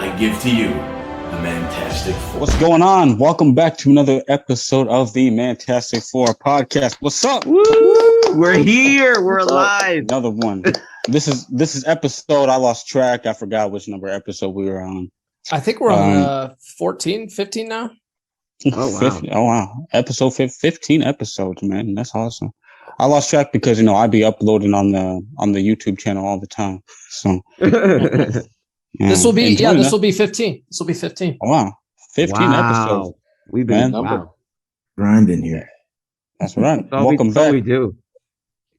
I give to you the Mantastic Four. What's going on? Welcome back to another episode of the Mantastic Four podcast. What's up? Woo! We're here. We're alive. Another one. This is episode. I lost track. I forgot which number episode we were on. I think we're on 14, 15 now. Oh, wow. 50, oh, wow. Episode 15 episodes, man. That's awesome. I lost track because, I'd be uploading on the YouTube channel all the time. So This will be 15. This will be 15. Oh, wow. 15 episodes. We've been grinding here. That's right. Welcome back. We do.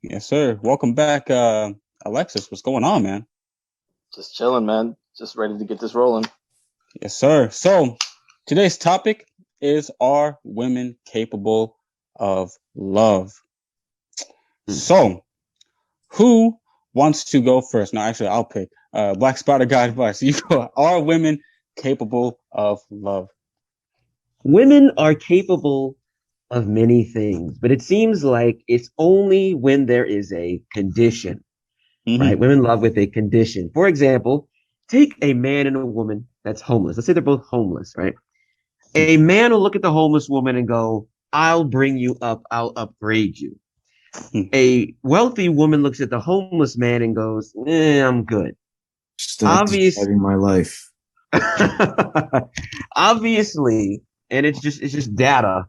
Yes, sir. Welcome back, Alexis. What's going on, man? Just chilling, man. Just ready to get this rolling. Yes, sir. So today's topic is, are women capable of love? So who wants to go first? No, actually, I'll pick. Black Spider Guy advice. You go. Are women capable of love? Women are capable of many things, but it seems like it's only when there is a condition, right? Women love with a condition. For example, take a man and a woman that's homeless. Let's say they're both homeless, right? A man will look at the homeless woman and go, I'll bring you up. I'll upgrade you. A wealthy woman looks at the homeless man and goes, I'm good. Obviously, my life. Obviously, and it's just data.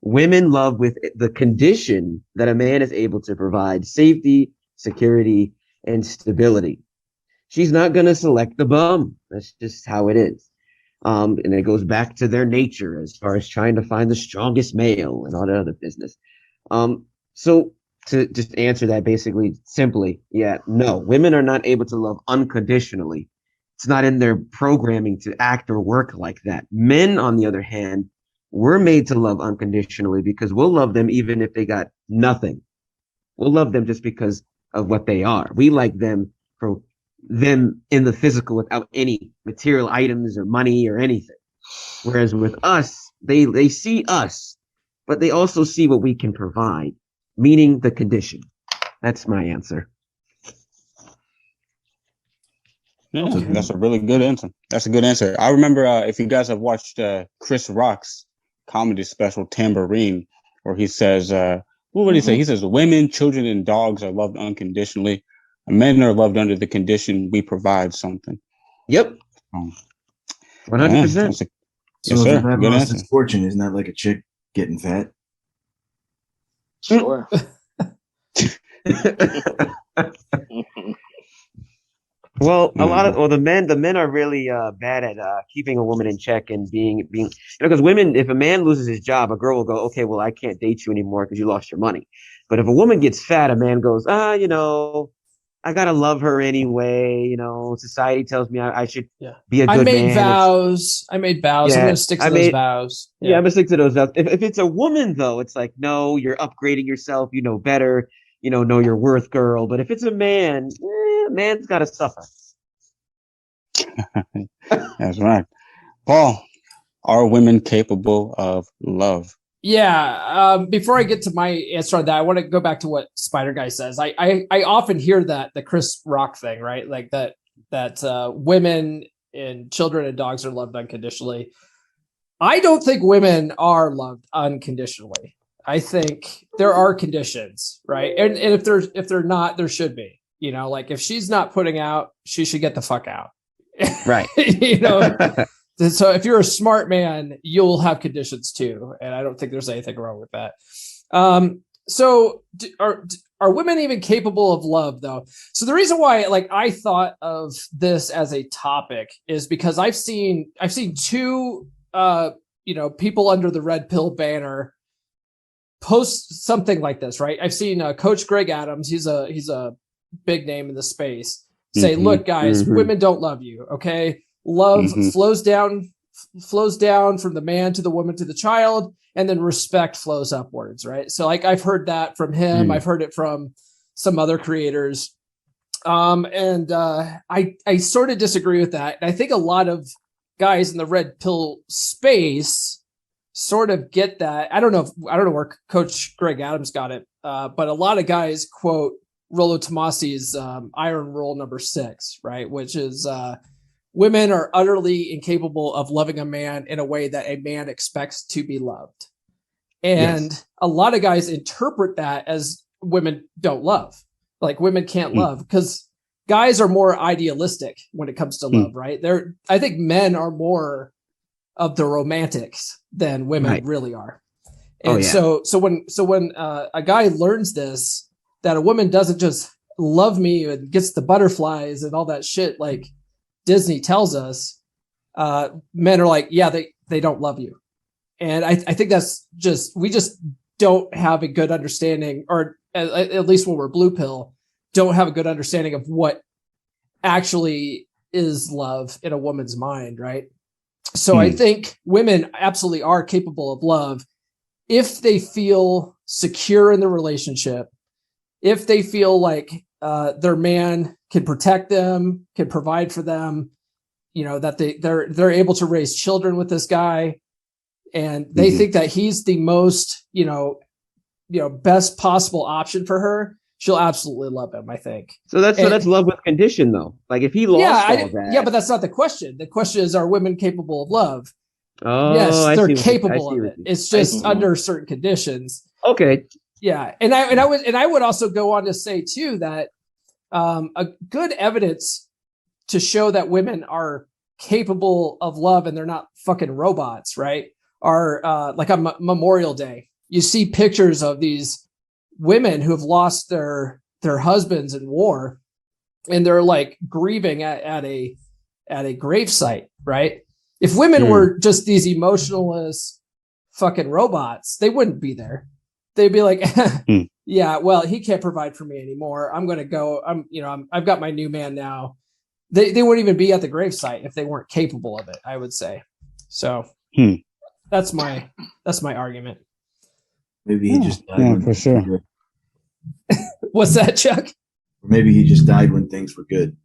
Women love with the condition that a man is able to provide safety, security, and stability. She's not going to select the bum. That's just how it is. And it goes back to their nature as far as trying to find the strongest male and all that other business. So to just answer that basically simply, no, women are not able to love unconditionally. It's not in their programming to act or work like that. Men, on the other hand, we're made to love unconditionally because we'll love them even if they got nothing. We'll love them just because of what they are. We like them for them in the physical without any material items or money or anything. Whereas with us, they see us, but they also see what we can provide, meaning the condition. That's my answer. Yeah, that's a really good answer. That's a good answer. I remember if you guys have watched Chris Rock's comedy special Tambourine, where he says, what would he say? He says, women, children, and dogs are loved unconditionally. And men are loved under the condition we provide something. Yep. 100%. So yes, sir. Good answer. Misfortune is not like a chick getting fat. Sure. Well, the men are really bad at keeping a woman in check and being, because women, if a man loses his job, a girl will go, okay, well, I can't date you anymore because you lost your money. But if a woman gets fat, a man goes, I gotta love her anyway. Society tells me I should be a good man. I made vows. I'm gonna stick to those vows. Yeah, I'm gonna stick to those vows. If it's a woman though, it's like, no, you're upgrading yourself. You know better. Know your worth, girl. But if it's a man, man's got to suffer. That's right. Paul, are women capable of love? Yeah. Before I get to my answer on that, I want to go back to what Spider Guy says. I often hear the Chris Rock thing, right? Like that women and children and dogs are loved unconditionally. I don't think women are loved unconditionally. I think there are conditions, right? And if they're not, there should be. Like if she's not putting out, she should get the fuck out. Right. So if you're a smart man, you'll have conditions too, and I don't think there's anything wrong with that. So are women even capable of love though? So the reason why I thought of this as a topic is because I've seen two people under the red pill banner post something like this, right? I've seen Coach Greg Adams, he's a big name in the space, say, look guys, women don't love you, okay? Love flows down from the man to the woman to the child, and then respect flows upwards, right? So I've heard that from him. I've heard it from some other creators. I sort of disagree with that. And I think a lot of guys in the red pill space sort of get that. I don't know where Coach Greg Adams got it, but a lot of guys quote Rollo Tomasi's Iron Rule number 6, right? Which is women are utterly incapable of loving a man in a way that a man expects to be loved. And a lot of guys interpret that as women don't love, like women can't love, because guys are more idealistic when it comes to love, right? I think men are more of the romantics than women really are. And so when a guy learns this, that a woman doesn't just love me and gets the butterflies and all that shit like Disney tells us, men are like, yeah, they don't love you. And I think that's we just don't have a good understanding, or at least when we're blue pill, don't have a good understanding of what actually is love in a woman's mind, right? So I think women absolutely are capable of love if they feel secure in the relationship, if they feel like their man can protect them, can provide for them, that they're able to raise children with this guy. And they think that he's the most, best possible option for her. She'll absolutely love him, I think. So that's love with condition, though. Like if he lost all that. Yeah, but that's not the question. The question is, are women capable of love? Oh, yes, they're capable of it. It's just under certain conditions. Okay. Yeah, and I would also go on to say too that a good evidence to show that women are capable of love and they're not fucking robots, right? Are like on Memorial Day, you see pictures of these women who have lost their husbands in war, and they're like grieving at a gravesite, right? If women were just these emotionless fucking robots, they wouldn't be there. They'd be like, yeah, well, he can't provide for me anymore. I'm going to go. I've got my new man now. They wouldn't even be at the gravesite if they weren't capable of it, I would say. So that's my argument. Maybe he just died when for sure. Good. What's that, Chuck? Or maybe he just died when things were good.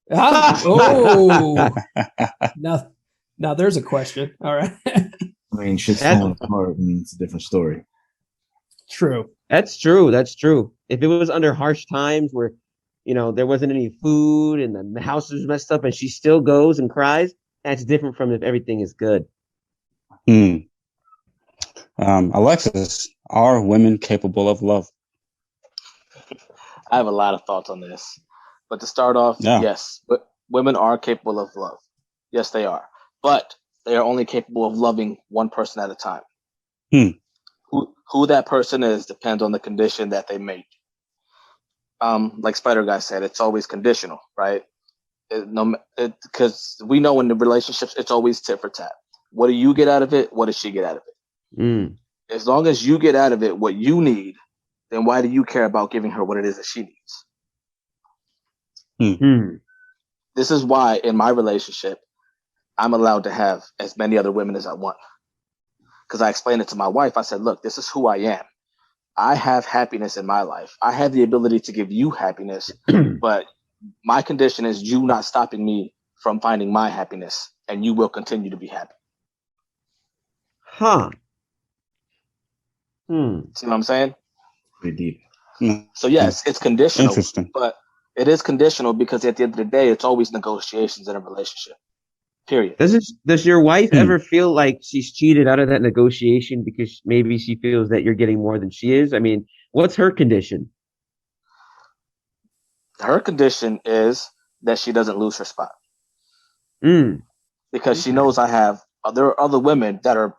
Now there's a question. All right. I mean, shit's falling apart, and it's a different story. True. That's true. If it was under harsh times where, there wasn't any food and the house was messed up and she still goes and cries, that's different from if everything is good. Alexis, are women capable of love? I have a lot of thoughts on this. But to start off, yes, but women are capable of love. Yes, they are. But they are only capable of loving one person at a time. Who that person is depends on the condition that they make. Like Spider Guy said, it's always conditional, right? Because we know in the relationships, it's always tit for tat. What do you get out of it? What does she get out of it? As long as you get out of it what you need, then why do you care about giving her what it is that she needs? This is why in my relationship, I'm allowed to have as many other women as I want. Because I explained it to my wife. I said, look, this is who I am. I have happiness in my life. I have the ability to give you happiness, but my condition is you not stopping me from finding my happiness, and you will continue to be happy. See what I'm saying? Pretty deep. So yes, it's conditional. Interesting. But it is conditional because at the end of the day, it's always negotiations in a relationship. Period. Does your wife ever feel like she's cheated out of that negotiation because maybe she feels that you're getting more than she is? I mean, what's her condition? Her condition is that she doesn't lose her spot. Because she knows there are other women that are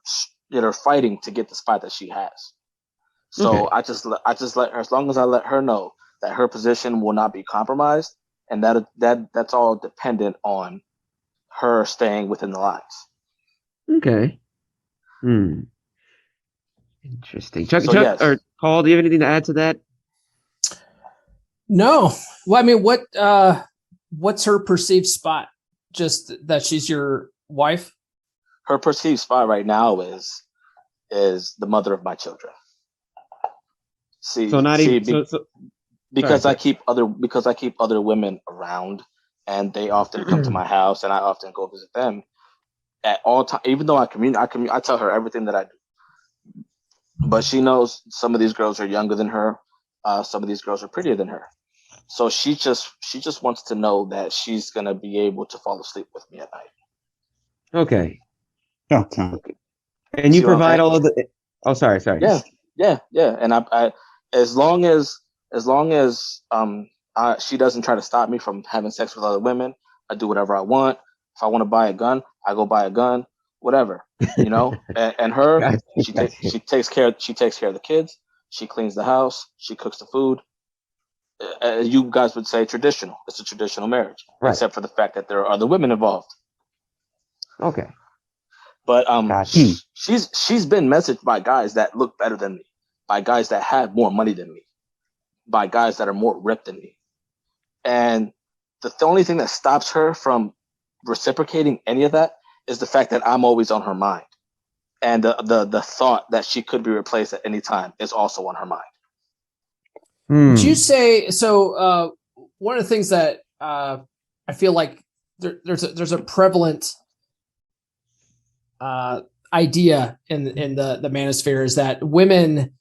fighting to get the spot that she has. So I just let her, as long as I let her know that her position will not be compromised, and that's all dependent on her staying within the lines. Okay. Interesting. Chuck, yes. Or Paul, do you have anything to add to that? No. Well, I mean, what's her perceived spot? Just that she's your wife? Her perceived spot right now is the mother of my children. Because I keep other women around, and they often come to my house, and I often go visit them at all times. Even though I tell her everything that I do, but she knows some of these girls are younger than her. Some of these girls are prettier than her. So she just wants to know that she's gonna be able to fall asleep with me at night. Okay. Okay. And you provide all of the. Oh, sorry. Yeah. And I as long as she doesn't try to stop me from having sex with other women, I do whatever I want. If I want to buy a gun, I go buy a gun. Whatever, and her, she takes care of the kids. She cleans the house. She cooks the food. You guys would say traditional. It's a traditional marriage, right, except for the fact that there are other women involved. Okay. But she's been messaged by guys that look better than me, by guys that have more money than me, by guys that are more ripped than me. And the only thing that stops her from reciprocating any of that is the fact that I'm always on her mind. And the thought that she could be replaced at any time is also on her mind. Would you say so? One of the things that I feel like there's a prevalent idea in the manosphere is that women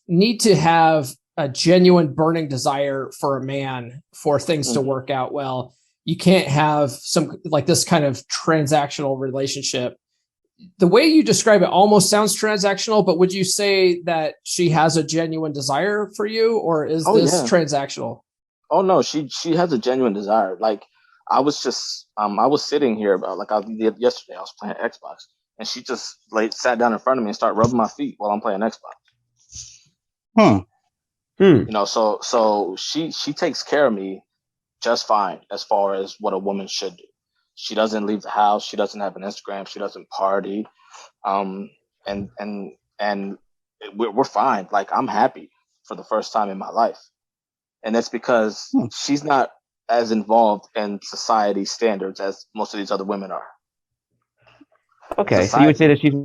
need to have a genuine burning desire for a man for things to work out well. You can't have some like this kind of transactional relationship. The way you describe it almost sounds transactional, but would you say that she has a genuine desire for you, or is this transactional? Oh no, she has a genuine desire. Like I was sitting here yesterday. I was playing Xbox, and she just sat down in front of me and started rubbing my feet while I'm playing Xbox. So she takes care of me just fine as far as what a woman should do. She doesn't leave the house. She doesn't have an Instagram. She doesn't party. And we're fine. Like I'm happy for the first time in my life. And that's because she's not as involved in society standards as most of these other women are. Okay. So you would say that she's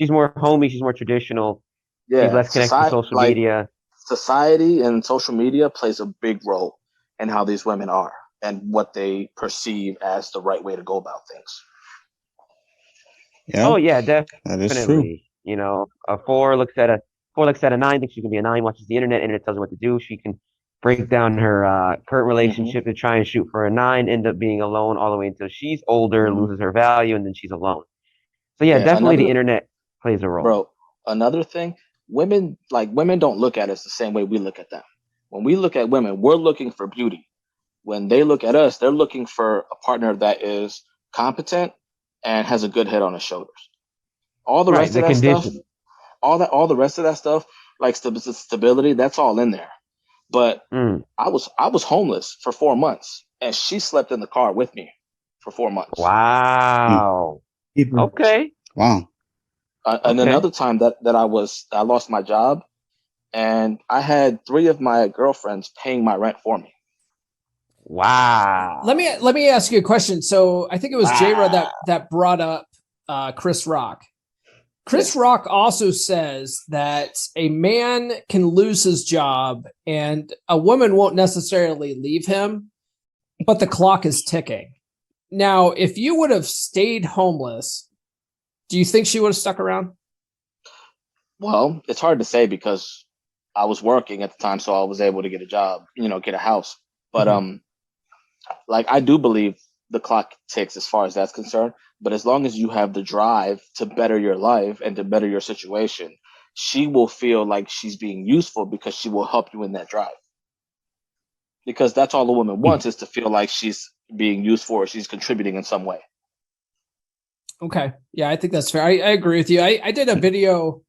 more homey. She's more traditional. Yeah. She's less connected to social media. Society and social media plays a big role in how these women are and what they perceive as the right way to go about things. Yeah. Oh yeah, definitely. That is true. A 4 looks at a 9, thinks she can be a 9, watches the internet tells her what to do. She can break down her current relationship to try and shoot for a 9, end up being alone all the way until she's older, loses her value, and then she's alone. So yeah, definitely the internet plays a role. Bro, another thing, women don't look at us the same way we look at them. When we look at women, we're looking for beauty. When they look at us, they're looking for a partner that is competent and has a good head on his shoulders. All the rest of that stuff, all the rest of that stuff, like stability, that's all in there. But I was homeless for 4 months, and she slept in the car with me for 4 months. Wow. Okay. Wow. And another time that I lost my job, and I had 3 of my girlfriends paying my rent for me. Wow. Let me ask you a question. So I think it was J-Rod that brought up Chris Rock. Chris Rock also says that a man can lose his job and a woman won't necessarily leave him, but the clock is ticking. Now, if you would have stayed homeless, do you think she would have stuck around? Well, it's hard to say because I was working at the time, so I was able to get a job, get a house. But I do believe the clock ticks as far as that's concerned. But as long as you have the drive to better your life and to better your situation, she will feel like she's being useful because she will help you in that drive. Because that's all a woman wants, is to feel like she's being useful or she's contributing in some way. Okay. Yeah, I think that's fair. I agree with you. I did a video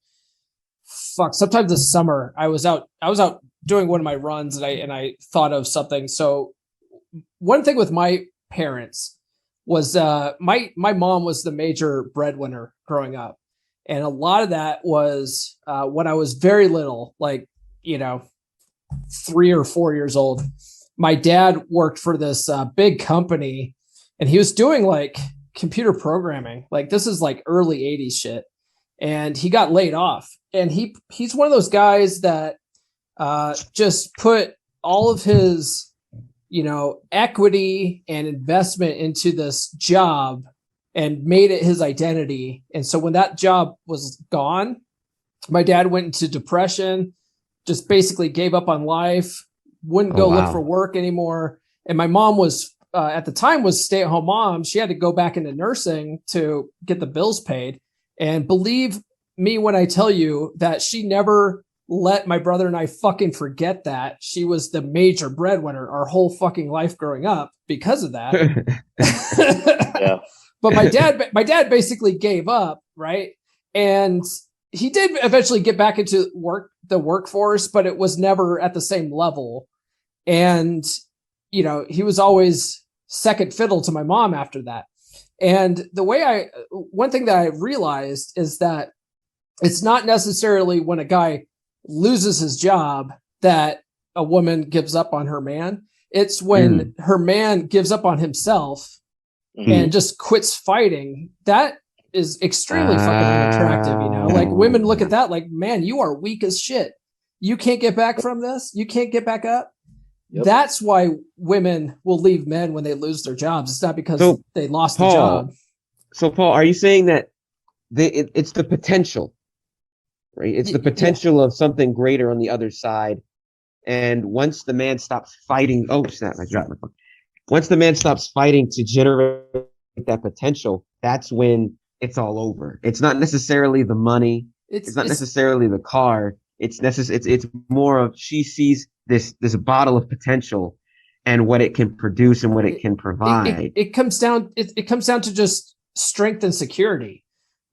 sometime this summer. I was out doing one of my runs and I thought of something. So one thing with my parents was my mom was the major breadwinner growing up. And a lot of that was when I was very little, 3 or 4 years old. My dad worked for this big company and he was doing computer programming. This is early 80s shit. And he got laid off. And he's one of those guys that just put all of his equity and investment into this job and made it his identity. And so when that job was gone, my dad went into depression, just basically gave up on life, wouldn't go look for work anymore. And my mom was at the time was stay-at-home mom. She had to go back into nursing to get the bills paid. And believe me when I tell you that she never let my brother and I fucking forget that. She was the major breadwinner our whole fucking life growing up because of that. Yeah. But my dad basically gave up, right? And he did eventually get back into the workforce, but it was never at the same level. And, you know, he was always second fiddle to my mom after that. And one thing that I realized is that it's not necessarily when a guy loses his job that a woman gives up on her man. It's when her man gives up on himself and just quits fighting. That is extremely fucking unattractive, you know? Like, women look at that like, man, you are weak as shit. You can't get back from this. You can't get back up. Yep. That's why women will leave men when they lose their jobs. It's not because they lost the job. So, Paul, are you saying that it's the potential, right? It's the potential of something greater on the other side. And once the man stops fighting, once the man stops fighting to generate that potential, that's when it's all over. It's not necessarily the money. It's not necessarily the car. It's more of she sees this bottle of potential and what it can produce and what it can provide. It comes down to just strength and security,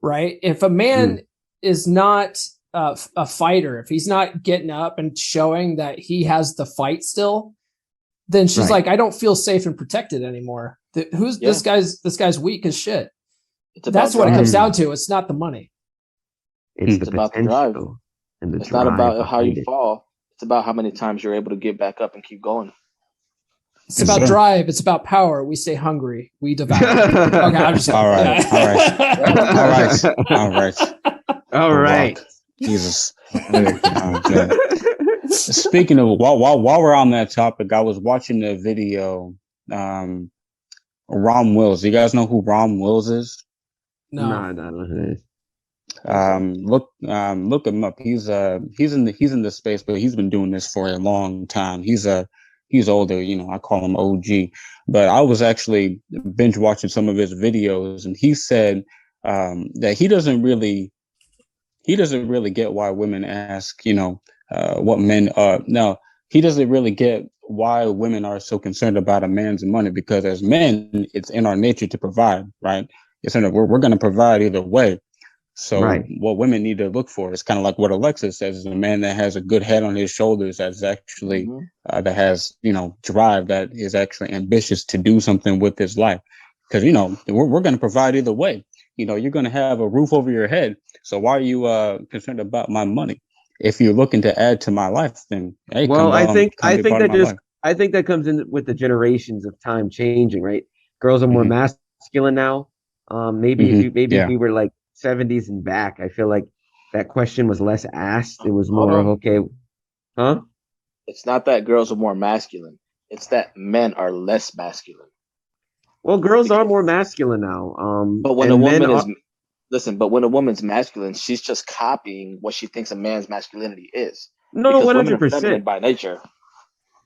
right? If a man is not a fighter, if he's not getting up and showing that he has the fight still, then she's like, I don't feel safe and protected anymore. This guy's weak as shit. That's what it comes down to. It's not the money. It's about the drive. It's not about how you fall. It's about how many times you're able to get back up and keep going. It's about drive. It's about power. We stay hungry. We devour. Okay, I'm just all right. Jesus. Speaking of, while we're on that topic, I was watching the video. Ron Wills. You guys know who Ron Wills is? No, I don't know who it is. Look him up. He's in the space, but he's been doing this for a long time. He's older, you know, I call him OG, but I was actually binge watching some of his videos, and he said that he doesn't really get why women ask, you know, what men are. No, he doesn't really get why women are so concerned about a man's money, because as men, it's in our nature to provide, right? We're going to provide either way. So what women need to look for is kind of like what Alexis says, is a man that has a good head on his shoulders, that's actually that has, you know, drive, that is actually ambitious to do something with his life. Because, you know, we're going to provide either way. You know, you're going to have a roof over your head. So why are you concerned about my money? If you're looking to add to my life, then hey, I think that comes in with the generations of time changing, right? Girls are more masculine now. If we were like 70s and back, I feel like that question was less asked. It was more of, okay, huh? It's not that girls are more masculine. It's that men are less masculine. Well, girls are more masculine now. But when when a woman's masculine, she's just copying what she thinks a man's masculinity is. No, 100% by nature.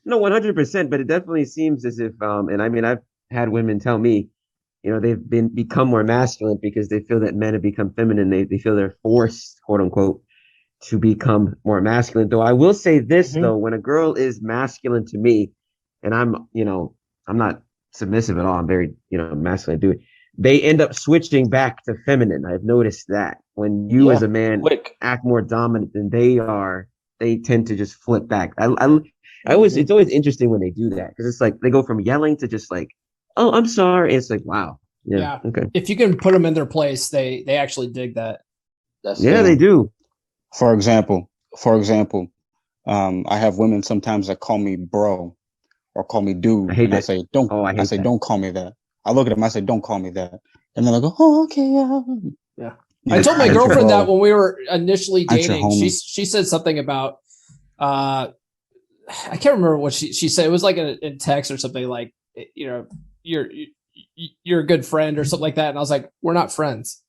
No, 100%. But it definitely seems as if, and I mean, I've had women tell me, you know, they've become more masculine because they feel that men have become feminine. They feel they're forced, quote unquote, to become more masculine. Though I will say this, though, when a girl is masculine to me, and I'm not submissive at all, I'm very, you know, masculine, do it, they end up switching back to feminine. I've noticed that when you as a man act more dominant than they are, they tend to just flip back. It's always interesting when they do that, because it's like they go from yelling to just like, oh, I'm sorry. It's like, wow. Yeah. Okay. If you can put them in their place, they actually dig that. They do. For example, I have women sometimes that call me bro or call me dude, and I say don't call me that. I look at them, I say don't call me that, and then I go, oh, okay, yeah. I told my girlfriend that when we were initially dating. She said something about I can't remember what she said. It was like in text or something, like, you know, you're a good friend or something like that. And I was like, we're not friends.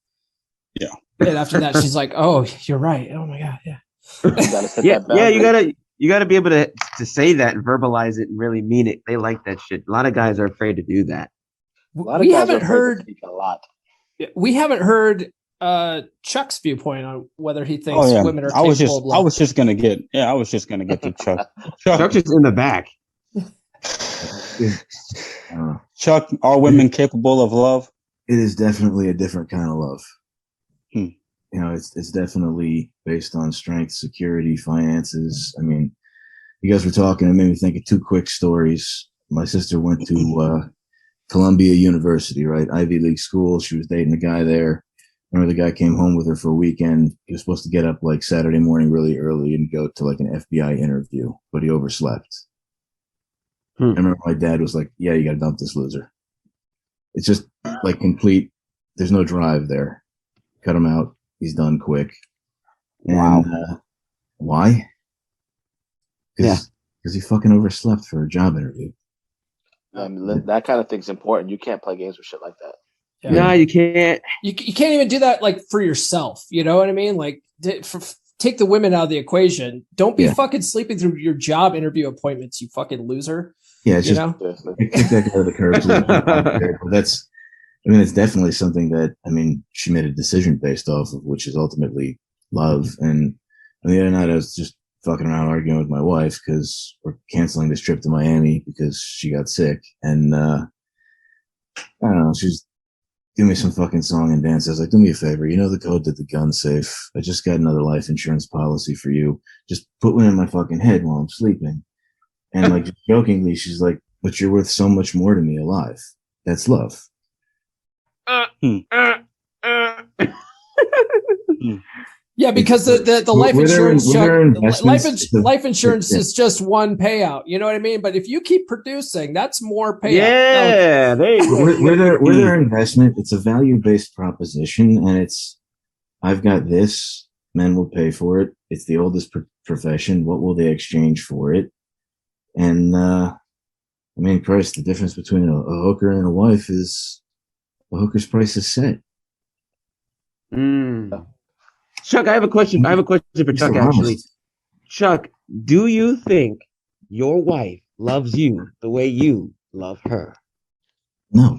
Yeah. And after that, she's like, oh, you're right. Oh my God. Yeah. You You got to be able to say that and verbalize it and really mean it. They like that shit. A lot of guys are afraid to do that. We haven't heard a lot. We haven't heard Chuck's viewpoint on whether he thinks women are capable of love. I was just gonna get to Chuck. Chuck's just in the back. Chuck, are women capable of love? It is definitely a different kind of love. You know, it's definitely based on strength, security, finances. I mean, you guys were talking, it made me think of two quick stories. My sister went to Columbia University, right? Ivy League school. She was dating a guy there. Remember, the guy came home with her for a weekend. He was supposed to get up like Saturday morning really early and go to like an FBI interview, but he overslept. I remember my dad was like, yeah, you got to dump this loser. It's just like complete, there's no drive there. Cut him out. He's done quick. And, why? Because he fucking overslept for a job interview. That kind of thing's important. You can't play games with shit like that. Yeah. No, you can't. You can't even do that like for yourself. You know what I mean? Like, take the women out of the equation. Don't be fucking sleeping through your job interview appointments, you fucking loser. Yeah, it's just kick that guy to the curb. That's, I mean, it's definitely something that, I mean, she made a decision based off of, which is ultimately love. And the other night I was just fucking around arguing with my wife because we're canceling this trip to Miami because she got sick. And I don't know, she's giving me some fucking song and dance. I was like, do me a favor, you know the code to the gun safe. I just got another life insurance policy for you. Just put one in my fucking head while I'm sleeping. And like just jokingly, she's like, but you're worth so much more to me alive. That's love. Yeah, because the life insurance is just one payout. You know what I mean? But if you keep producing, that's more payout. Yeah, with their investment, it's a value-based proposition, and it's, I've got this, men will pay for it. It's the oldest profession. What will they exchange for it? And I mean, Christ, the difference between a hooker and a wife is the hooker's price is set. Chuck, I have a question. I have a question for Chuck, actually. Chuck, do you think your wife loves you the way you love her? No,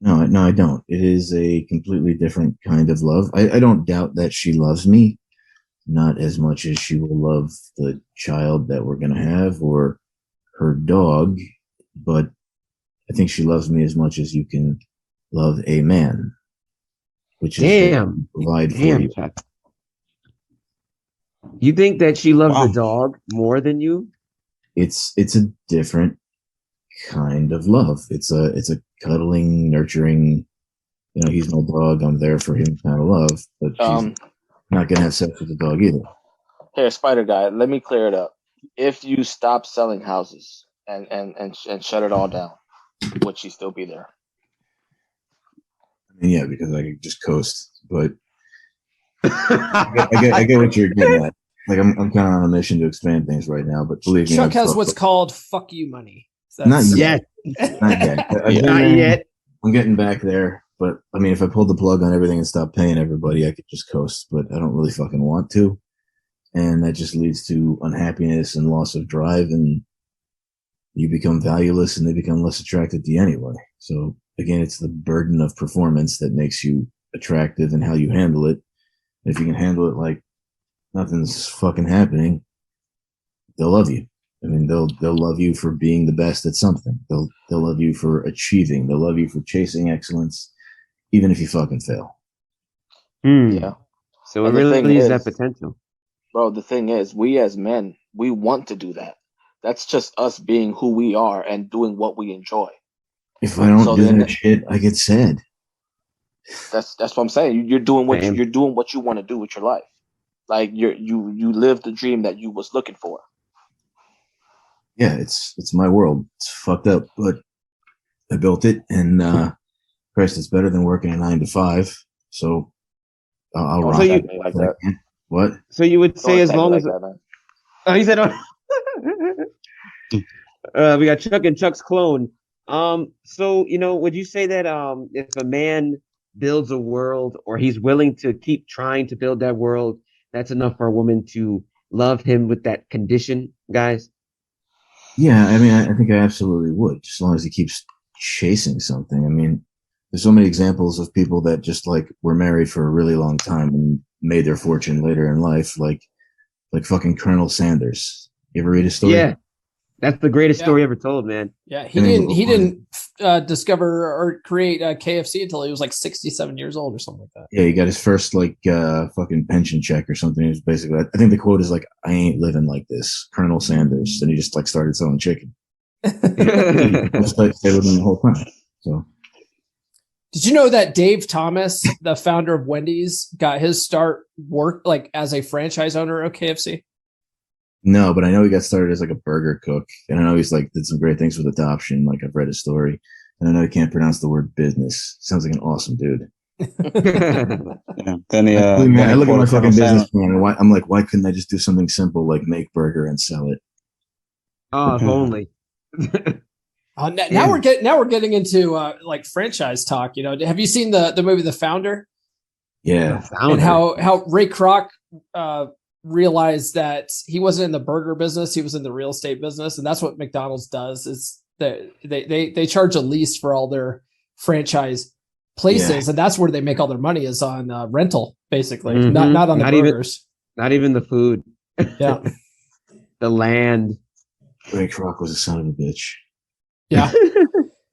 I don't. It is a completely different kind of love. I don't doubt that she loves me, not as much as she will love the child that we're going to have or her dog, but I think she loves me as much as you can love a man, which is provide for you. Chuck. You think that she loves the dog more than you? It's a different kind of love. It's a cuddling, nurturing, you know, he's my dog, I'm there for him kind of love, but she's not gonna have sex with the dog either. Here, Spider Guy, let me clear it up. If you stop selling houses and shut it all down, would she still be there? I mean, yeah, because I could just coast, but I get what you're getting at. Like I'm kind of on a mission to expand things right now, but believe me, Chuck has what's called "fuck you" money. Not yet. Not yet. I'm getting back there, but I mean, if I pulled the plug on everything and stopped paying everybody, I could just coast. But I don't really fucking want to, and that just leads to unhappiness and loss of drive, and you become valueless, and they become less attracted to you anyway. So again, it's the burden of performance that makes you attractive and how you handle it. If you can handle it like nothing's fucking happening, they'll love you. I mean, they'll love you for being the best at something. They'll love you for achieving. They'll love you for chasing excellence, even if you fucking fail. Yeah. So it really is that potential. Bro, the thing is, we as men, we want to do that. That's just us being who we are and doing what we enjoy. If I don't do that shit, I get sad. That's what I'm saying. You're doing what you want to do with your life. Like you live the dream that you was looking for. Yeah, it's my world. It's fucked up, but I built it, and Christ, it's better than working a 9 to 5. So I'll rock it like that. What? So you would say as long as he said, we got Chuck and Chuck's clone. So would you say that if a man builds a world, or he's willing to keep trying to build that world, that's enough for a woman to love him with that condition, guys? Yeah, I mean, I think I absolutely would, just as long as he keeps chasing something. I mean, there's so many examples of people that just like were married for a really long time and made their fortune later in life, like fucking Colonel Sanders. You ever read his story? Yeah, that's the greatest story ever told, man. Yeah, he didn't discover or create KFC until he was like 67 years old or something like that. Yeah, he got his first like fucking pension check or something. It was basically, I think the quote is like, "I ain't living like this, Colonel Sanders," and he just like started selling chicken. Just like stayed with him the whole time. So, did you know that Dave Thomas, the founder of Wendy's, got his start work like as a franchise owner of KFC? no, but I know he got started as like a burger cook, and I know he's like did some great things with adoption. Like I've read his story, and I know he can't pronounce the word business. Sounds like an awesome dude. Yeah. Then he, Man, I look at my fucking Colonel business plan, and I'm like, why couldn't I just do something simple like make burger and sell it? Oh, if only. Now we're getting into like franchise talk. You know, have you seen the movie The Founder? Yeah, And how Ray Kroc realized that he wasn't in the burger business, he was in the real estate business, and that's what McDonald's does. Is that they charge a lease for all their franchise places, and that's where they make all their money is on rental, basically, not on the burgers, not even the food. Yeah, the land. Ray Kroc was a son of a bitch. Yeah,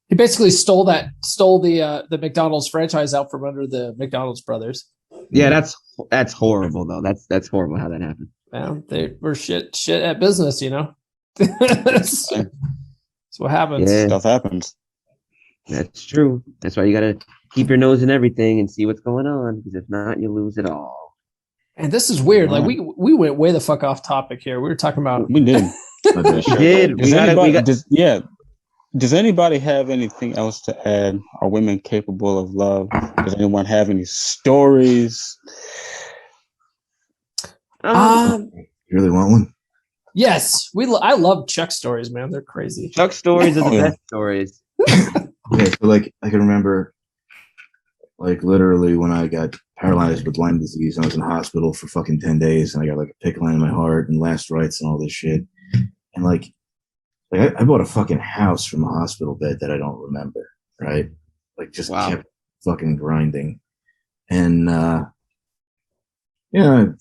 he basically stole the McDonald's franchise out from under the McDonald's brothers. Yeah, that's horrible though. That's horrible how that happened. Well, they were shit at business, you know. That's what happens. Yeah. Stuff happens. That's true. That's why you gotta keep your nose in everything and see what's going on, because if not, you lose it all. And this is weird. Like we went way the fuck off topic here. We were talking about. We did. We did. Does anybody have anything else to add? Are women capable of love? Does anyone have any stories? You really want one? Yes, I love Chuck stories, man. They're crazy. Chuck stories are the best stories. Yeah, so like I can remember, like literally when I got paralyzed with Lyme disease, I was in hospital for fucking 10 days, and I got like a PICC line in my heart and last rites and all this shit, and like I bought a fucking house from a hospital bed that I don't remember, right? Like just kept fucking grinding. And my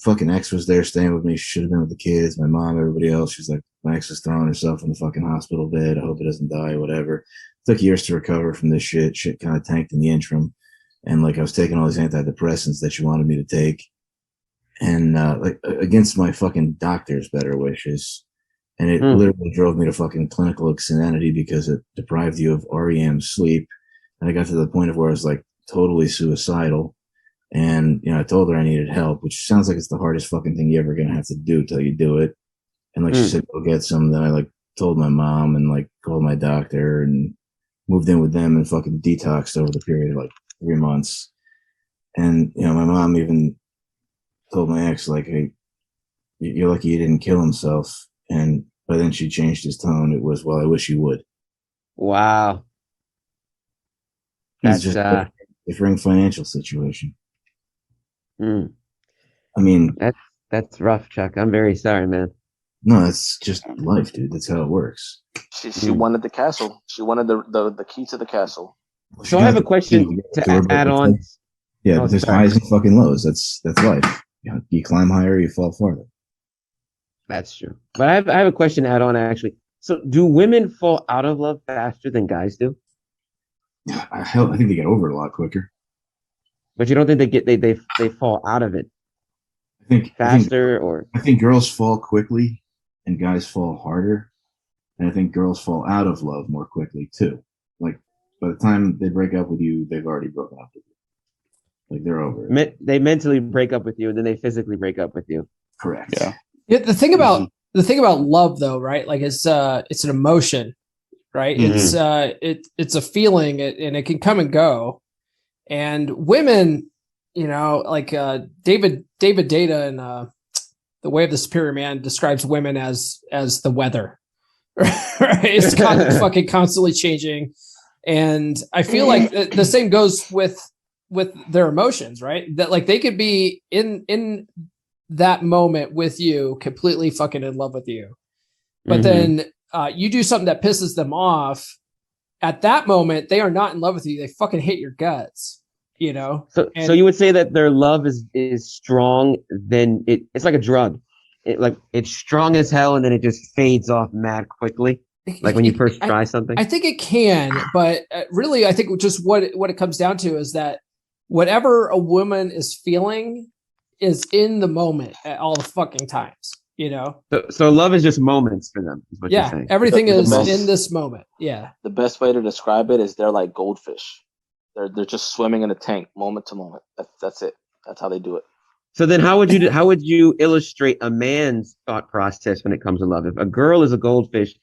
fucking ex was there staying with me. She should have been with the kids, my mom, everybody else. She's like, my ex is throwing herself in the fucking hospital bed. I hope it doesn't die, whatever. It took years to recover from this shit. Shit kind of tanked in the interim. And like I was taking all these antidepressants that she wanted me to take. And like against my fucking doctor's better wishes. And it literally drove me to fucking clinical insanity because it deprived you of REM sleep. And I got to the point of where I was like totally suicidal. And, I told her I needed help, which sounds like it's the hardest fucking thing you're ever going to have to do till you do it. And like she said, go get some. Then I like told my mom and like called my doctor and moved in with them and fucking detoxed over the period of like 3 months. And, my mom even told my ex, like, hey, you're lucky he didn't kill himself. And but then she changed his tone. It was, well, I wish you would. Wow. That's just a differing financial situation. I mean, that's rough, Chuck. I'm very sorry, man. No, that's just life, dude. That's how it works. She wanted the castle. She wanted the key to the castle. So I have a question to add on. Yeah, but there's highs and fucking lows. That's life. You climb higher, you fall farther. That's true. But I have a question to add on, actually. So do women fall out of love faster than guys do? Hell, I think they get over it a lot quicker. But you don't think they fall out of it faster? I think girls fall quickly and guys fall harder. And I think girls fall out of love more quickly too. Like by the time they break up with you, they've already broken up with you. Like they're over it. They mentally break up with you and then they physically break up with you. Correct. Yeah. The thing about love, though, right? Like it's an emotion, right? It's a feeling, and it can come and go. And women, like David Data in The Way of the Superior Man describes women as the weather, right? It's fucking constantly changing, and I feel like the same goes with their emotions, right? That like they could be in that moment with you, completely fucking in love with you. But then you do something that pisses them off. At that moment, they are not in love with you. They fucking hate your guts, you know? So you would say that their love is strong, then it's like a drug. It's strong as hell, and then it just fades off mad quickly. Like when you first try something. I think it can, but really, I think just what it comes down to is that whatever a woman is feeling is in the moment at all the fucking times, you know? So love is just moments for them, is what you're saying. Everything is in this moment. Yeah. The best way to describe it is they're like goldfish. They're just swimming in a tank, moment to moment. That's it. That's how they do it. So then how would you illustrate a man's thought process when it comes to love? If a girl is a goldfish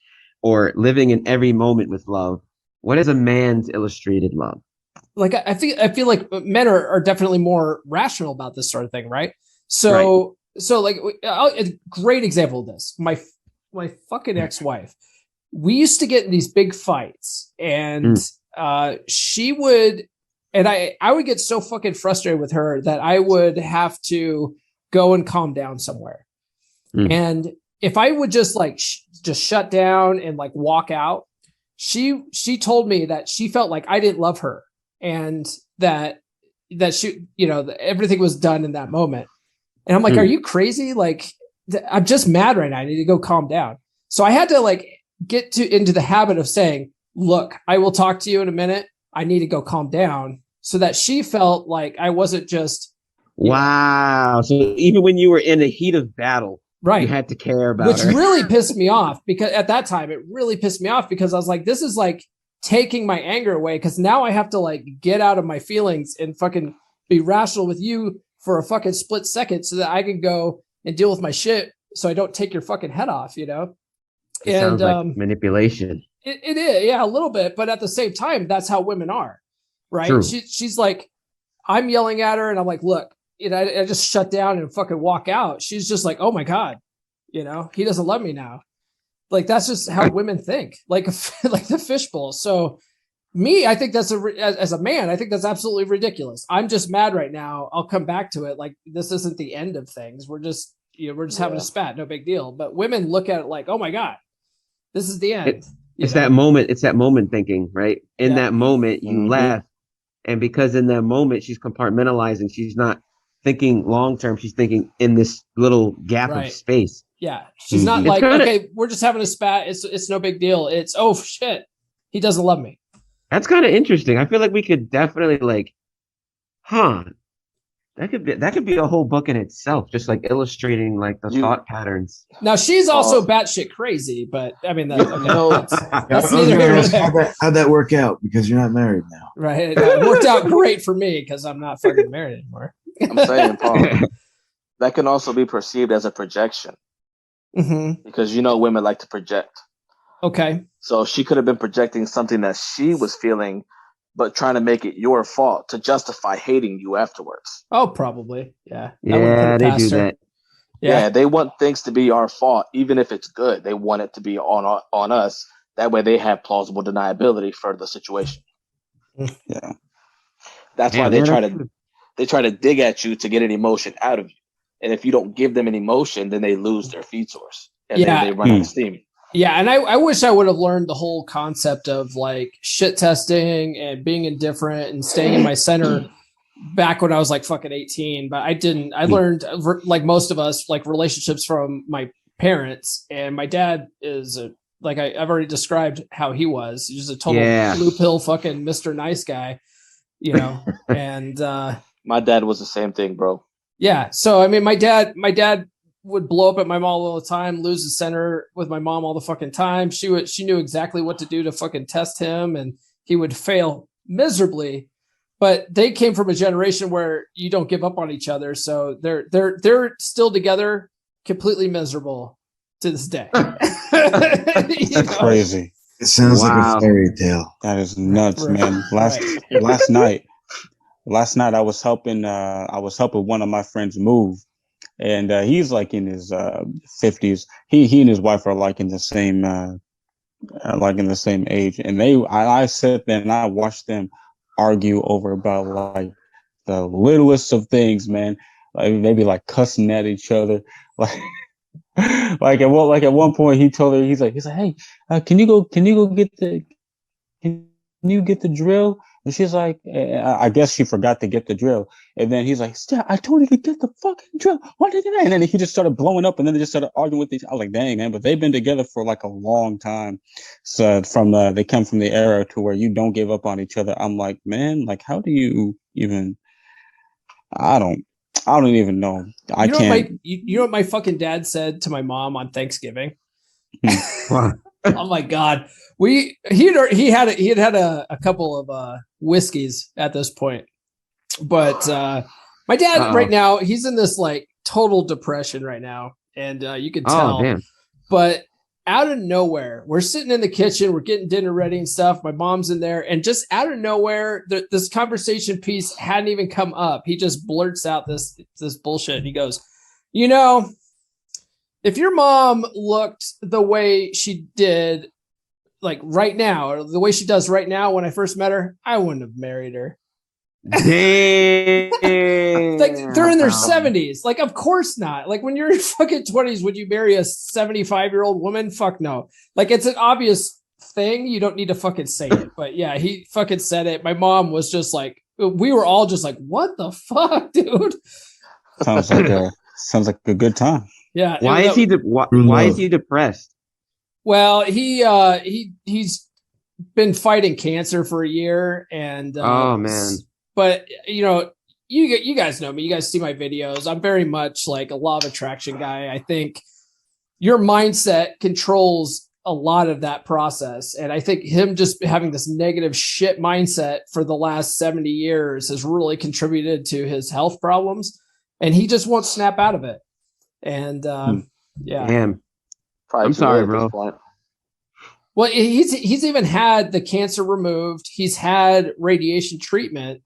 or living in every moment with love, what is a man's illustrated love? Like I feel like men are definitely more rational about this sort of thing, right? So like a great example of this, my fucking ex-wife, we used to get in these big fights, and she would, and I would get so fucking frustrated with her that I would have to go and calm down somewhere. And if I would just like just shut down and like walk out, she told me that she felt like I didn't love her, and that she, you know, everything was done in that moment. And I'm like, are you crazy? Like, I'm just mad right now. I need to go calm down. So I had to like get into the habit of saying, look, I will talk to you in a minute. I need to go calm down, so that she felt like I wasn't just. Wow. So even when you were in the heat of battle, right, you had to care about which her. really pissed me off, because at that time it really pissed me off, because I was like, this is like taking my anger away, because now I have to like get out of my feelings and fucking be rational with you for a fucking split second, so that I can go and deal with my shit, so I don't take your fucking head off, you know? It sounds like manipulation. It is, yeah, a little bit, but at the same time, that's how women are, right? True. She's like, I'm yelling at her, and I'm like, look, you know, I just shut down and fucking walk out. She's just like, oh my God, you know, he doesn't love me now. Like, that's just how women think, like the fishbowl. So me, I think that's as a man, I think that's absolutely ridiculous. I'm just mad right now. I'll come back to it. Like, this isn't the end of things. We're just having a spat. No big deal. But women look at it like, oh my God, this is the end. It's that moment. It's that moment thinking, right? In that moment, you left. And because in that moment, she's compartmentalizing. She's not thinking long term. She's thinking in this little gap of space. Yeah. She's not like, okay, we're just having a spat. It's no big deal. It's, oh shit, he doesn't love me. That's kind of interesting. I feel like we could definitely like, that could be a whole book in itself, just like illustrating like the thought patterns. Now she's also batshit crazy, but I mean, that's neither here nor there. How'd that work out? Because you're not married now, right? It worked out great for me because I'm not fucking married anymore. I'm saying, Paul, that can also be perceived as a projection, because you know women like to project. Okay. So she could have been projecting something that she was feeling, but trying to make it your fault to justify hating you afterwards. Oh, probably. Yeah. Yeah, they do that. Yeah, they want things to be our fault, even if it's good. They want it to be on us. That way they have plausible deniability for the situation. Yeah. That's why they try to dig at you to get an emotion out of you. And if you don't give them an emotion, then they lose their feed source. And they run out of steam. Yeah, and I wish I would have learned the whole concept of like shit testing and being indifferent and staying in my center back when I was like fucking 18, but I didn't. I learned, like most of us, like relationships from my parents, and my dad is like I've already described how he was. He's a total blue pill fucking Mr. Nice guy, you know. And my dad was the same thing, bro. Yeah, so I mean, my dad would blow up at my mom all the time, lose the center with my mom all the fucking time. She knew exactly what to do to fucking test him, and he would fail miserably. But they came from a generation where you don't give up on each other, so they're still together, completely miserable to this day. That's crazy. It sounds like a fairy tale. That is nuts, man. Last night I was helping one of my friends move. And he's like in his 50s. He and his wife are like in the same age. And I sit there and I watch them argue over about like the littlest of things, man. maybe like cussing at each other, like. At one point he told her, he's like, hey, can you go get can you get the drill? And she's like, I guess she forgot to get the drill. And then he's like, I told you to get the fucking drill. Why did you? And then he just started blowing up, and then they just started arguing with each. I was like, dang, man, but they've been together for like a long time. So they come from the era to where you don't give up on each other. I'm like, man, like, how do you even? I don't even know. I can't. You know what my fucking dad said to my mom on Thanksgiving? Oh my God. He had a couple of whiskeys at this point. But my dad right now, he's in this like total depression right now. And you can tell. Damn. But out of nowhere, we're sitting in the kitchen, we're getting dinner ready and stuff. My mom's in there, and just out of nowhere, this conversation piece hadn't even come up. He just blurts out this bullshit. He goes, you know, if your mom looked the way she did, like right now, or the way she does right now when I first met her, I wouldn't have married her. Damn. Like they're in their 70s. Like, of course not. Like when you're in your fucking 20s, would you marry a 75-year-old woman? Fuck no. Like it's an obvious thing. You don't need to fucking say it. But yeah, he fucking said it. My mom was just like, we were all just like, what the fuck, dude? Sounds like a good time. Yeah. Why is he depressed? Well, he's been fighting cancer for a year, and oh man. But you know, you guys know me. You guys see my videos. I'm very much like a law of attraction guy. I think your mindset controls a lot of that process, and I think him just having this negative shit mindset for the last 70 years has really contributed to his health problems, and he just won't snap out of it. And yeah, damn. Probably I'm sorry, bro. Well, he's even had the cancer removed. He's had radiation treatment,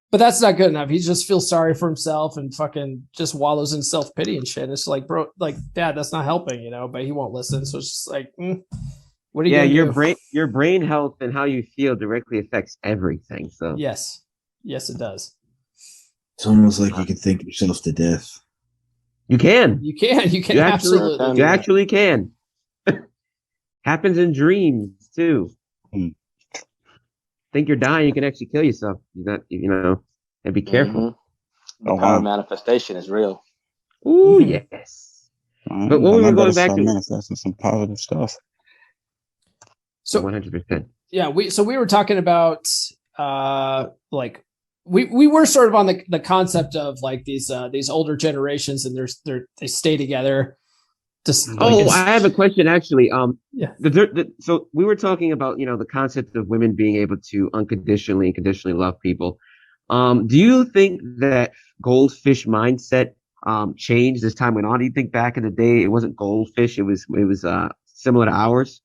but that's not good enough. He just feels sorry for himself and fucking just wallows in self-pity and shit. It's like, bro, like, Dad, that's not helping, you know, but he won't listen. So it's just like, what are you gonna do? Your brain health and how you feel directly affects everything. So yes, it does. It's almost like you can think yourself to death. You can absolutely. You actually can. Happens in dreams too. Think you're dying, you can actually kill yourself. You know, and be careful. Mm-hmm. The power of manifestation is real. Ooh, yes. But what we were going back to manifesting some positive stuff. So 100%. Yeah, we were talking about like we were sort of on the concept of like these older generations, and they stay together. I have a question actually. Yeah. So we were talking about, you know, the concept of women being able to unconditionally and conditionally love people. Do you think that goldfish mindset changed as time went on? Do you think back in the day it wasn't goldfish, it was similar to ours,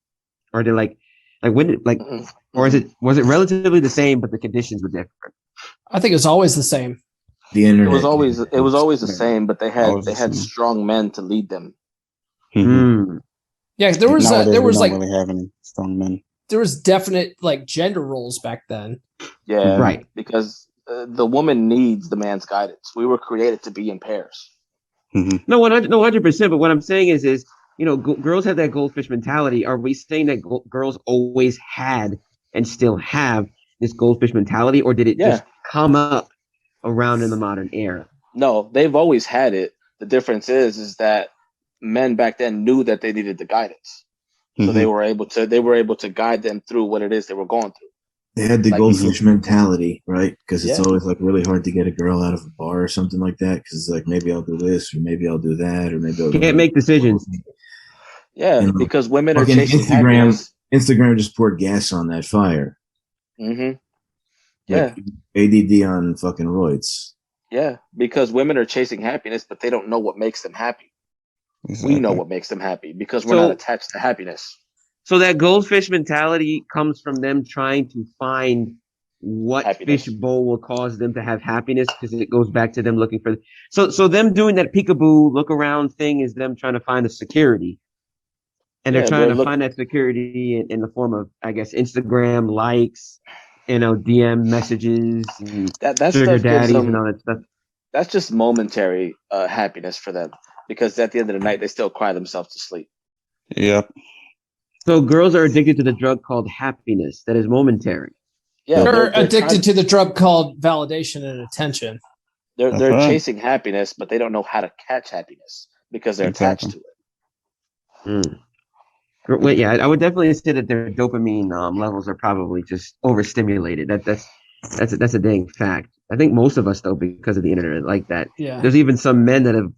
or did was it relatively the same but the conditions were different? I think it was always the same. The internet. It was always the same, but they had strong men to lead them. Yeah, there was like really have any strong men. There was definite like gender roles back then. Yeah, right. Because the woman needs the man's guidance. We were created to be in pairs. No, 100%. But what I'm saying is you know, girls have that goldfish mentality. Are we saying that girls always had and still have this goldfish mentality, or did it just come up around in the modern era? No, they've always had it. The difference is that men back then knew that they needed the guidance, so they were able to guide them through what it is they were going through. They had the goldfish mentality, right? Because it's always like really hard to get a girl out of a bar or something like that. Because it's like, maybe I'll do this, or maybe I'll do that, or maybe I'll can't make decisions. Yeah, you know, because women are chasing happiness. Instagram just poured gas on that fire. Yeah, ADD on fucking roids. Yeah, because women are chasing happiness, but they don't know what makes them happy. Exactly. We know what makes them happy because we're not attached to happiness. So that goldfish mentality comes from them trying to find what happiness. Fish bowl will cause them to have happiness, because it goes back to them looking for. So them doing that peekaboo look around thing is them trying to find a security, and they're trying to find that security in the form of, I guess, Instagram likes, you know, DM messages, and that sugar stuff daddies and all that stuff. That's just momentary happiness for them, because at the end of the night, they still cry themselves to sleep. Yep. So girls are addicted to the drug called happiness that is momentary. Yeah, They're addicted to the drug called validation and attention. They're chasing happiness, but they don't know how to catch happiness because they're attached to it. Wait, yeah, I would definitely say that their dopamine levels are probably just overstimulated. That's a dang fact. I think most of us, though, because of the internet, like that. Yeah. There's even some men that have,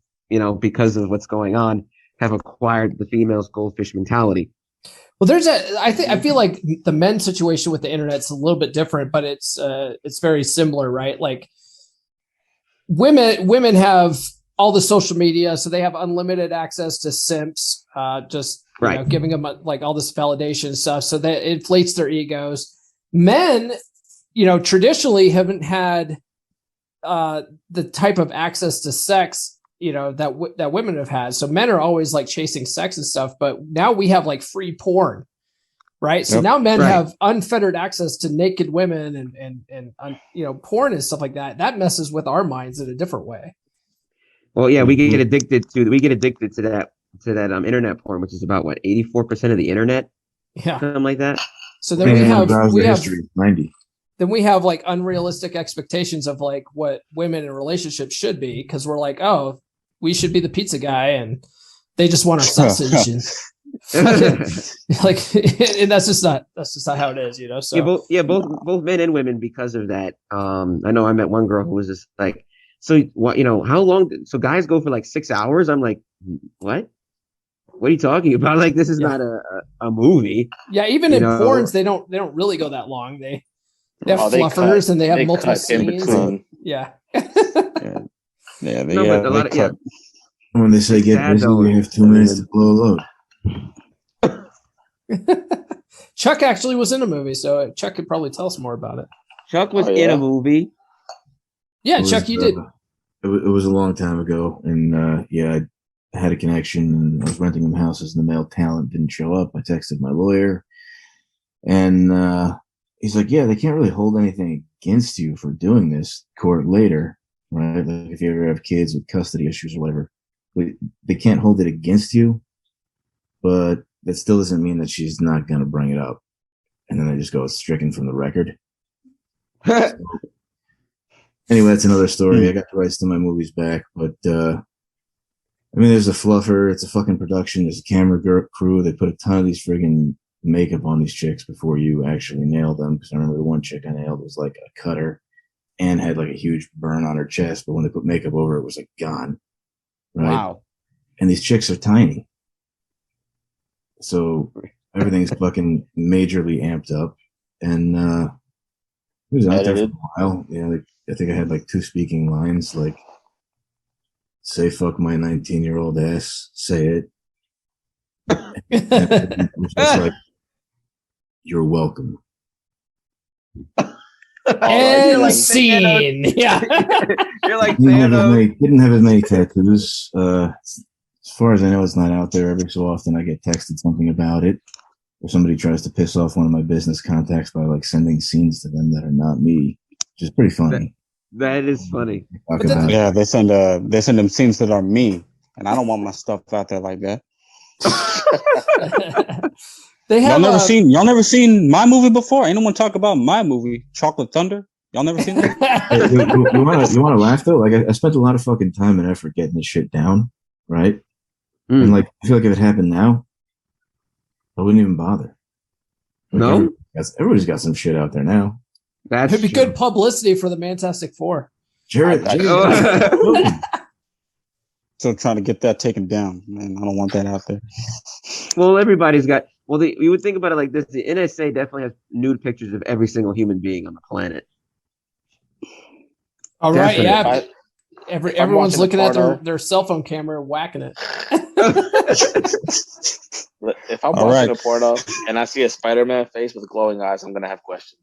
because of what's going on, have acquired the female's goldfish mentality. Well, I feel like the men's situation with the internet's a little bit different, but it's very similar, right? Like women have all the social media, so they have unlimited access to simps, giving them like all this validation stuff, so that it inflates their egos. Men, traditionally haven't had the type of access to sex that women have had. So men are always like chasing sex and stuff, but now we have like free porn, right? So now men have unfettered access to naked women and porn and stuff like that. That messes with our minds in a different way. Well, yeah, we get addicted to that internet porn, which is about 84% of the internet, something like that. So then we have history 90. Then we have like unrealistic expectations of like what women in relationships should be, because we're like, oh, we should be the pizza guy, and they just want our sausage, and like, and that's just not how it is, So both men and women, because of that. I know I met one girl who was just like, so what, how long? So guys go for like 6 hours. I'm like, what? What are you talking about? Like, this is not a movie. Yeah, even in porns, they don't really go that long. They have fluffers and they have multiple scenes. Yeah. When they say get busy, we have 2 minutes to blow load. Chuck actually was in a movie, so Chuck could probably tell us more about it. Chuck was in a movie. Yeah, Chuck, you did. It was a long time ago, and I had a connection, and I was renting them houses, and the male talent didn't show up. I texted my lawyer, and he's like, yeah, they can't really hold anything against you for doing this. Court later, right? Like if you ever have kids with custody issues or whatever, they can't hold it against you, but that still doesn't mean that she's not going to bring it up. And then they just go, it's stricken from the record. So, anyway, that's another story. I got the rights to my movies back, but there's a fluffer. It's a fucking production. There's a camera crew. They put a ton of these friggin' makeup on these chicks before you actually nail them. Because I remember the one chick I nailed was like a cutter and had like a huge burn on her chest, but when they put makeup over it was like gone. Right? Wow. And these chicks are tiny, so everything's fucking majorly amped up. And it was out there for a while. Yeah, I think I had like 2 speaking lines, like say fuck my 19-year-old ass, say it. And it was just like, you're welcome. And like scene. Yeah. You're like, didn't have as many tattoos. As far as I know, it's not out there. Every so often I get texted something about it, or somebody tries to piss off one of my business contacts by like sending scenes to them that are not me, which is pretty funny. That is funny. Yeah, they send them scenes that are me, and I don't want my stuff out there like that. Y'all never seen my movie before? Anyone talk about my movie, Chocolate Thunder? Y'all never seen that? you want to laugh though? Like I spent a lot of fucking time and effort getting this shit down, right? And like I feel like if it happened now, I wouldn't even bother. Like, no, everybody's got some shit out there now. It'd be good publicity for the Fantastic Four. Jared. Still trying to get that taken down, man. I don't want that out there. Well, everybody's got. Well, you would think about it like this: the NSA definitely has nude pictures of every single human being on the planet. All right, definitely. Yeah. Everyone's looking at their cell phone camera, whacking it. If I'm watching a porno and I see a Spider-Man face with glowing eyes, I'm gonna have questions.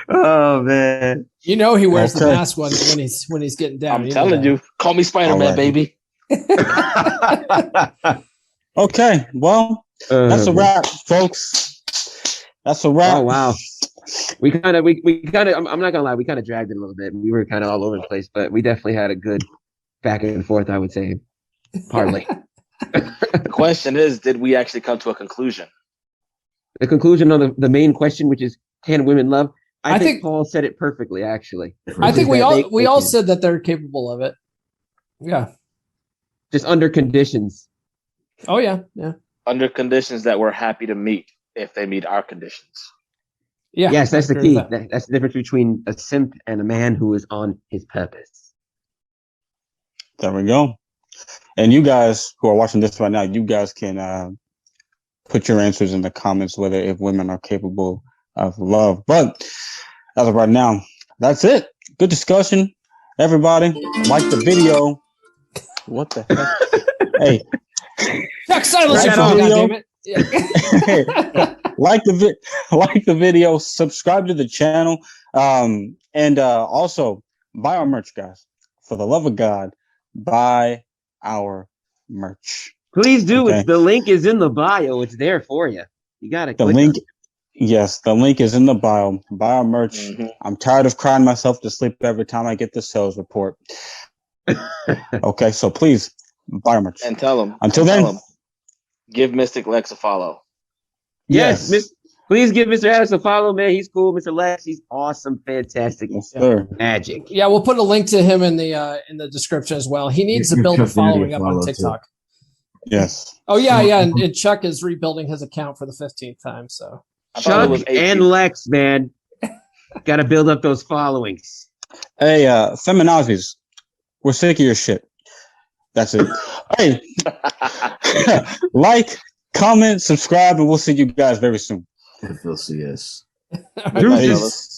Oh man! You know he wears the mask when he's getting down. I'm telling you, call me Spider-Man, baby. Okay, well, that's a wrap, folks. That's a wrap. Oh wow! We kind of, I'm not gonna lie, we kind of dragged it a little bit. We were kind of all over the place, but we definitely had a good back and forth, I would say, parlay. The question is, did we actually come to a conclusion? The conclusion on the main question, which is, can women love? I think Paul said it perfectly, actually. I think we all said that they're capable of it. Yeah. Just under conditions. Oh yeah, yeah. Under conditions that we're happy to meet if they meet our conditions. Yeah. Yes, that's the key. That's the difference between a simp and a man who is on his purpose. There we go. And you guys who are watching this right now, you guys can put your answers in the comments whether if women are capable of love. But as of right now, that's it. Good discussion. Everybody, like the video. What the heck? Hey. Chuck, silence your phone, goddammit. Yeah. like the video, subscribe to the channel, and also buy our merch, guys. For the love of God, buy our merch. Please do. Okay. The link is in the bio. It's there for you. You got to click the link. Yes, the link is in the bio. Buy our merch. Mm-hmm. I'm tired of crying myself to sleep every time I get the sales report. Okay, so please buy our merch. And tell them. Until then, give Mystic Lex a follow. Yes. Please give Mr. Adams a follow, man. He's cool. Mr. Lex, he's awesome, fantastic. Yes, sir. Magic. Yeah, we'll put a link to him in the description as well. He needs to build a following up on TikTok. Too. Yes. Oh yeah, and Chuck is rebuilding his account for the 15th time. So Chuck and Lex, man, got to build up those followings. Hey, feminazis, we're sick of your shit. That's it. Hey, like, comment, subscribe, and we'll see you guys very soon. We'll see us. Deuces.